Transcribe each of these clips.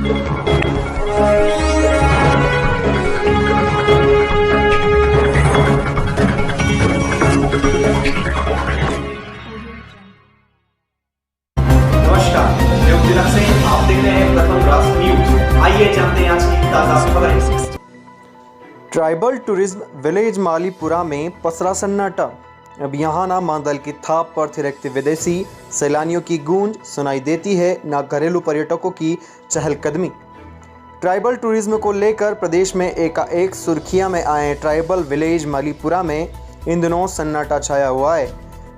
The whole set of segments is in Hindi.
नमस्कार, मैं तिलक सिंह, आप देख रहे हैं प्रथम राष्ट्र न्यूज। आइए जानते हैं आज की ताजा खबरें। ट्राइबल टूरिज्म विलेज मालीपुरा में पसरा सन्नाटा। अब यहाँ ना मांदल की थाप पर थिरकते विदेशी सैलानियों की गूंज सुनाई देती है, ना घरेलू पर्यटकों की चहलकदमी। ट्राइबल टूरिज्म को लेकर प्रदेश में एकाएक सुर्खियां में आए ट्राइबल विलेज मालीपुरा में इन दिनों सन्नाटा छाया हुआ है।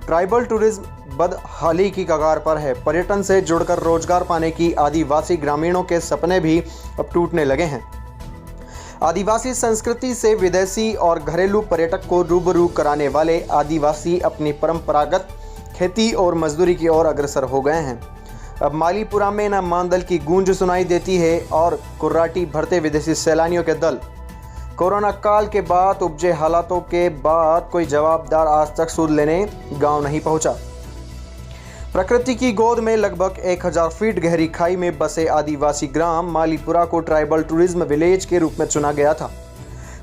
ट्राइबल टूरिज्म बदहाली की कगार पर है। पर्यटन से जुड़कर रोजगार पाने की आदिवासी ग्रामीणों के सपने भी अब टूटने लगे हैं। आदिवासी संस्कृति से विदेशी और घरेलू पर्यटक को रूबरू कराने वाले आदिवासी अपनी परंपरागत खेती और मजदूरी की ओर अग्रसर हो गए हैं। अब मालीपुरा में न मांदल की गूंज सुनाई देती है और कुर्राटी भरते विदेशी सैलानियों के दल। कोरोना काल के बाद उपजे हालातों के बाद कोई जवाबदार आज तक सूद लेने गांव नहीं पहुंचा। प्रकृति की गोद में लगभग 1000 फीट गहरी खाई में बसे आदिवासी ग्राम मालीपुरा को ट्राइबल टूरिज्म विलेज के रूप में चुना गया था।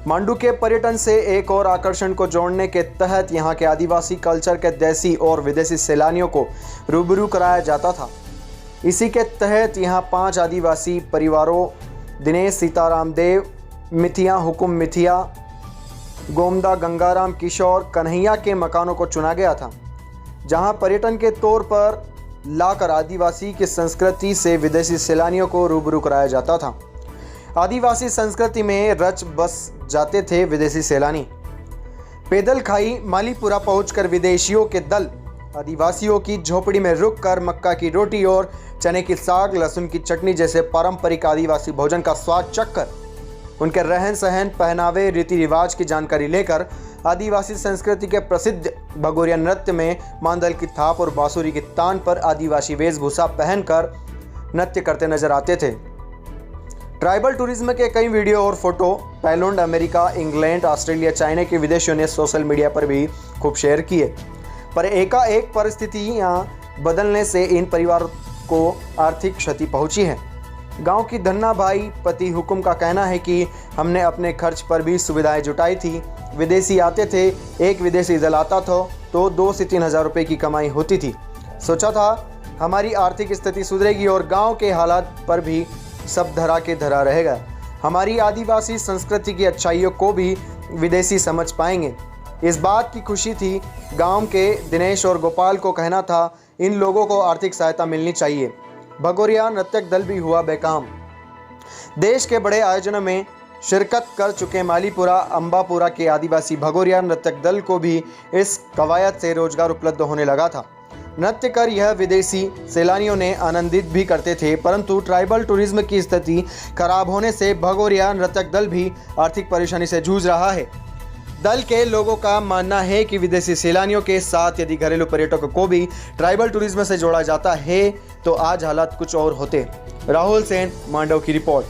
मांडू के पर्यटन से एक और आकर्षण को जोड़ने के तहत यहाँ के आदिवासी कल्चर के देसी और विदेशी सैलानियों को रूबरू कराया जाता था। इसी के तहत यहाँ 5 आदिवासी परिवारों दिनेश सीताराम देव, मिथिया हुकुम मिथिया, गोमदा गंगाराम किशोर कन्हैया के मकानों को चुना गया था, जहां पर्यटन के तौर पर लाकर आदिवासी की संस्कृति से विदेशी सैलानियों को रूबरू कराया जाता था। आदिवासी संस्कृति में रच बस जाते थे विदेशी सैलानी। पैदल खाई मालीपुरा पहुंचकर विदेशियों के दल आदिवासियों की झोपड़ी में रुककर मक्का की रोटी और चने की साग, लहसुन की चटनी जैसे पारंपरिक आदिवासी भोजन का स्वाद चखकर उनके रहन सहन, पहनावे, रीति रिवाज की जानकारी लेकर आदिवासी संस्कृति के प्रसिद्ध भगोरिया नृत्य में मांदल की थाप और बांसुरी की तान पर आदिवासी वेशभूषा पहनकर नृत्य करते नजर आते थे। ट्राइबल टूरिज्म के कई वीडियो और photo Thailand, America, England, Australia, China के विदेशियों ने सोशल मीडिया पर भी खूब शेयर किए, पर एकाएक परिस्थितियां बदलने से इन परिवारों को आर्थिक क्षति पहुंची है। गांव की धन्ना भाई पति हुकुम का कहना है कि हमने अपने खर्च पर भी सुविधाएं जुटाई थी। विदेशी आते थे, एक विदेशी दल आता था तो 2 से 3 हज़ार रुपये की कमाई होती थी। सोचा था हमारी आर्थिक स्थिति सुधरेगी और गांव के हालात पर भी सब धरा के धरा रहेगा। हमारी आदिवासी संस्कृति की अच्छाइयों को भी विदेशी समझ पाएंगे। इस बात की खुशी थी। गांव के दिनेश और गोपाल को कहना था इन लोगों को आर्थिक सहायता मिलनी चाहिए। भगोरिया नृत्यक दल भी हुआ बेकाम। देश के बड़े आयोजनों में शिरकत कर चुके मालीपुरा अंबापुरा के आदिवासी भगोरिया नृत्यक दल को भी इस कवायद से रोजगार उपलब्ध होने लगा था। नृत्य कर यह विदेशी सैलानियों ने आनंदित भी करते थे, परंतु ट्राइबल टूरिज्म की स्थिति खराब होने से भगोरिया नृत्यक दल भी आर्थिक परेशानी से जूझ रहा है। दल के लोगों का मानना है कि विदेशी सैलानियों के साथ यदि घरेलू पर्यटकों को भी ट्राइबल टूरिज्म से जोड़ा जाता है तो आज हालात कुछ और होते। राहुल सेन, मांडव की रिपोर्ट।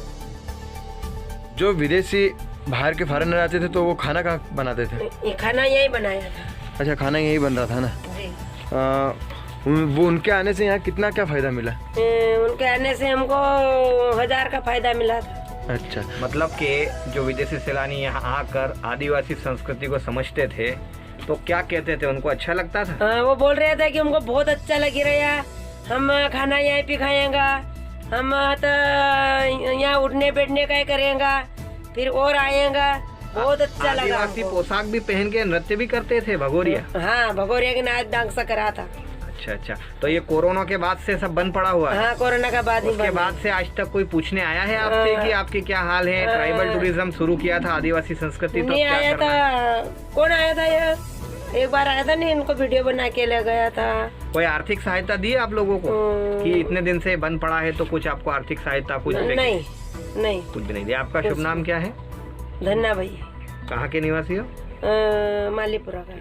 जो विदेशी बाहर के फॉरेनर आते थे तो वो खाना कहाँ बनाते थे? ये खाना यही बनाया था। अच्छा, खाना यही बन रहा था ना जी। वो उनके आने से यहाँ कितना क्या फायदा मिला? उनके आने से हमको 1000 का फायदा मिला था। अच्छा, मतलब कि जो विदेशी सैलानी यहाँ आकर आदिवासी संस्कृति को समझते थे तो क्या कहते थे, उनको अच्छा लगता था? वो बोल रहे थे कि हमको बहुत अच्छा लगी रहा, हम खाना यहीं पे खाएंगा, हम तो यहाँ उठने बैठने का करेंगे, फिर और आएगा, बहुत अच्छा लगा। आदिवासी पोशाक भी पहन के नृत्य भी करते थे भगोरिया? हाँ, भगोरिया के नाच डांस करा था। अच्छा, तो ये कोरोना के बाद से सब बंद पड़ा हुआ है? हाँ, कोरोना का बाद उसके बाद से आज तक कोई पूछने आया है आपसे कि आपके क्या हाल है? ट्राइबल टूरिज्म शुरू किया था आदिवासी संस्कृति, तो नहीं क्या आया था। कौन आया था यार? एक बार आया था, नहीं, इनको वीडियो बना के ले गया था। कोई आर्थिक सहायता दी आप लोगों को कि इतने दिन से बंद पड़ा है तो कुछ आपको आर्थिक सहायता कुछ? नहीं, कुछ भी नहीं दिया। आपका शुभ नाम क्या है? धन्ना भैया। कहाँ के निवासी हो? मालीपुरा का।